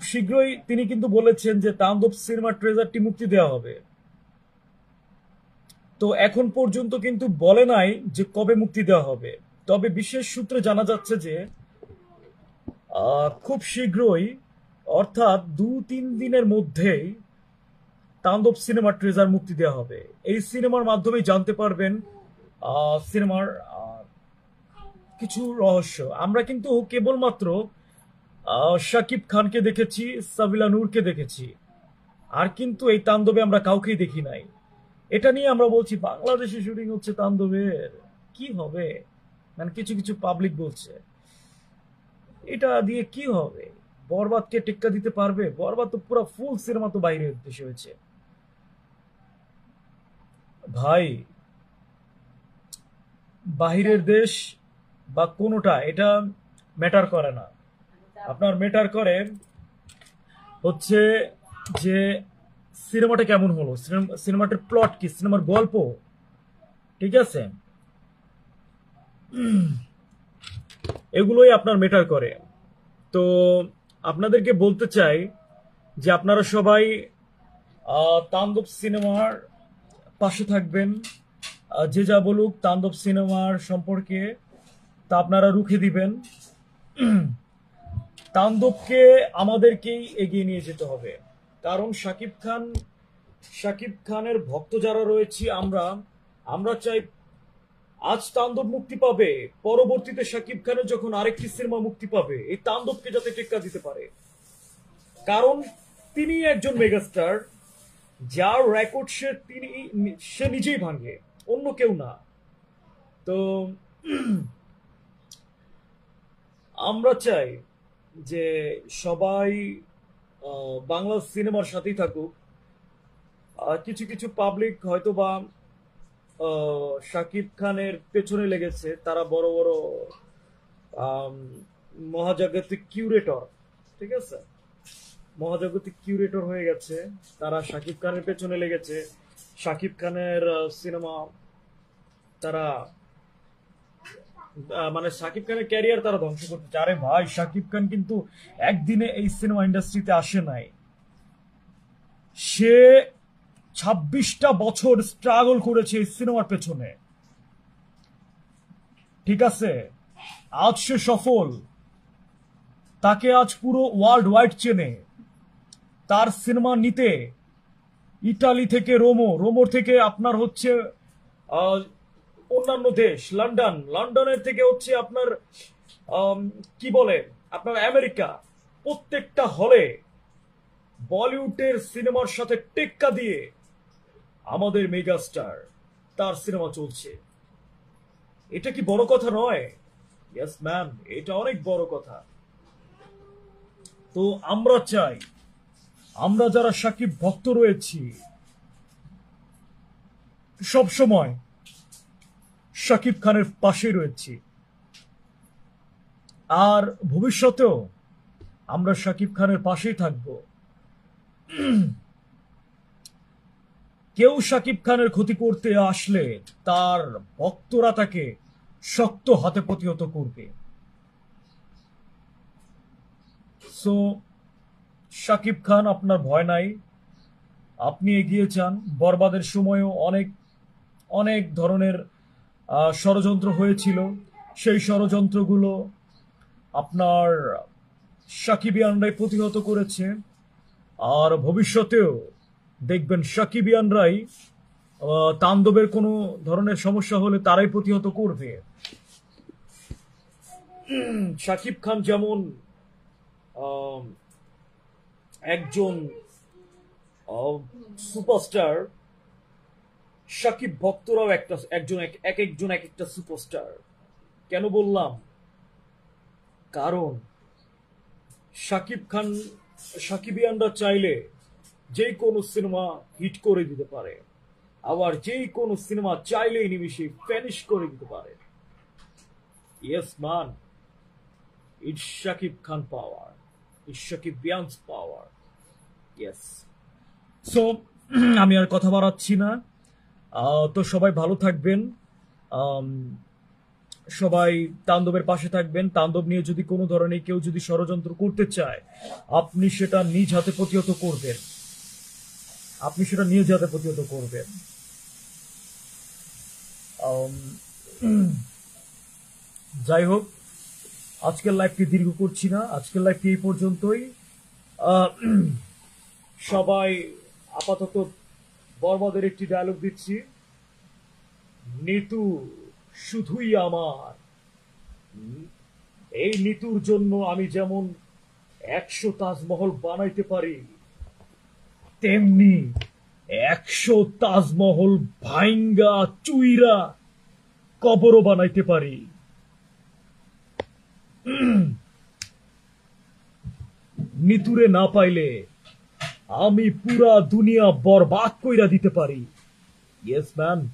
শীঘ্রই তিনি কিন্তু বলেছেন যে তাণ্ডব সিনেমার ট্রেজারটি মুক্তি দেওয়া হবে। তো এখন পর্যন্ত কিন্তু বলে নাই যে কবে মুক্তি দেওয়া হবে। তবে বিশেষ সূত্রে জানা যাচ্ছে যে খুব শীঘ্রই, অর্থাৎ 2-3 দিনের মধ্যেই তাণ্ডব সিনেমার ট্রেজার মুক্তি দেওয়া হবে। এই সিনেমার মাধ্যমেই জানতে পারবেন সিনেমার কিছু রহস্য। আমরা কিন্তু কেবলমাত্র শাকিব খানকে দেখেছি, সাবিলা নূরকে দেখেছি, আর কিন্তু এই তাণ্ডবে আমরা কাউকেই দেখি নাই। এটা নিয়ে আমরা বলছি বাংলাদেশে শুটিং হচ্ছে তাণ্ডবের, কি হবে? মানে কিছু কিছু পাবলিক বলছে এটা দিয়ে কি হবে, বরবাদকে টেক্কা দিতে পারবে? বরবাদ তো পুরো ফুল সিনেমা তো বাইরের দেশে হয়েছে ভাই। বাহিরের দেশ বা কোনোটা এটা ম্যাটার করে না। আপনার ম্যাটার করে হচ্ছে যে সিনেমাটা কেমন হলো, সিনেমাটার প্লট কি, সিনেমার গল্প, ঠিক আছে, এগুলোই আপনার ম্যাটার করে। তো আপনাদেরকে বলতে চাই যে আপনারা সবাই তাণ্ডব সিনেমার পাশে থাকবেন। যে যা বলুক তাণ্ডব সিনেমার সম্পর্কে তা আপনারা রুখে দিবেন। তাণ্ডবকে আমাদেরকেই এগিয়ে নিয়ে যেতে হবে, কারণ শাকিব খানের ভক্ত যারা রয়েছি আমরা, আমরা চাই আজ তাণ্ডব মুক্তি পাবে, পরবর্তীতে শাকিব খানের যখন আরেকটি সিনেমা মুক্তি পাবে এই তাণ্ডবকে যাতে টেক্কা দিতে পারে। কারণ তিনি একজন মেগাস্টার, যার রেকর্ড সে নিজেই ভাঙে, অন্য কেউ না। তো আমরা চাই যে সবাই বাংলা সিনেমার সাথেই থাকুক। কিছু কিছু পাবলিক হয়তো বা শাকিব খানের পেছনে লেগেছে, তারা বড় বড় মহাজাগতিক কিউরেটর, ঠিক আছে, মহাজাগতিক কিউরেটর হয়ে গেছে, তারা শাকিব খানের পেছনে লেগেছে, শাকিব খানের সিনেমা তারা মানে শাকিব খানের ক্যারিয়ার তারা ধ্বংস করতে চায়। আরে ভাই, শাকিব খান কিন্তু একদিনে এই সিনেমা ইন্ডাস্ট্রিতে আসে নাই, সে 26টা বছর স্ট্রাগল করেছে এই সিনেমার পেছনে, ঠিক আছে, আজ সে সফল, তাকে আজ পুরো ওয়ার্ল্ড ওয়াইড চেনে। তার সিনেমা নিতে ইটালি থেকে রোমোর থেকে আপনার হচ্ছে অন্যান্য দেশ, লন্ডনের থেকে হচ্ছে আপনার কি বলে আপনার আমেরিকা, প্রত্যেকটা হলে বলিউডের সিনেমার সাথে টেক্কা দিয়ে আমাদের মেগাস্টার তার সিনেমা চলছে। এটা কি বড় কথা নয়? ইয়েস ম্যাম, এটা অনেক বড় কথা। তো আমরা চাই, আমরা যারা শাকিব ভক্ত রয়েছি সব সময় শাকিব খানের পাশে রয়েছি, আর ভবিষ্যতেও আমরা শাকিব খানের পাশেই থাকব। কেউ শাকিব খানের ক্ষতি করতে আসলে তার ভক্তরা তাকে শক্ত হাতে প্রতিহত করবে। সো শাকিব খান, আপনার ভয় নাই, আপনি এগিয়ে যান। বরবাদের সময়ও অনেক অনেক ধরনের ষড়যন্ত্র হয়েছিল, সেই ষড়যন্ত্রগুলো আপনার সাকিবিয়ানরাই প্রতিহত করেছে, আর ভবিষ্যতেও দেখবেন সাকিবিয়ানরাই তাণ্ডবের কোনো ধরনের সমস্যা হলে তারাই প্রতিহত করবে। শাকিব খান যেমন একজন সুপারস্টার, শাকিব ভক্তরাও একজন এক একটা সুপারস্টার। কেন বললাম? কারণ সাকিবিয়ানরা চাইলে যে কোনো সিনেমা হিট করে দিতে পারে, আবার যে কোনো সিনেমা চাইলেই নিমিশে ফ্যানিশ করে দিতে পারে। Yes man, it's Shakib Khan power, it's Shakibians power. Yes. So আমি আর কথা বাড়াচ্ছি না। তো সবাই ভালো থাকবেন, সবাই তাণ্ডবের পাশে থাকবেন। তাণ্ডব নিয়ে যদি কোনো ধরনের কেউ যদি ষড়যন্ত্র করতে চায়, আপনি সেটা নিজ হাতে প্রতিহত করবেন। আপনি সেটা নিজ হাতে প্রতিহত করবেন। আম, যাই হোক, আজকের লাইভটি দীর্ঘ করছি না, আজকের লাইভটি এই পর্যন্তই। আহ, সবাই আপাতত বর্বাদের একটি ডায়লগ দিচ্ছি। নিতু শুধুই আমার, এই নিতুর জন্য আমি যেমন 100 তাজমহল বানাইতে পারি, তেমনি 100 তাজমহল ভাইঙ্গা চুইরা কবরও বানাইতে পারি। নিতুরে না পাইলে আমি পুরা দুনিয়া বরবাদ কইরা দিতে পারি। ইয়েস ম্যান,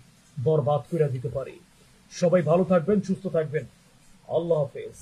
বরবাদ কইরা দিতে পারি। সবাই ভালো থাকবেন, সুস্থ থাকবেন। আল্লাহ হাফেজ।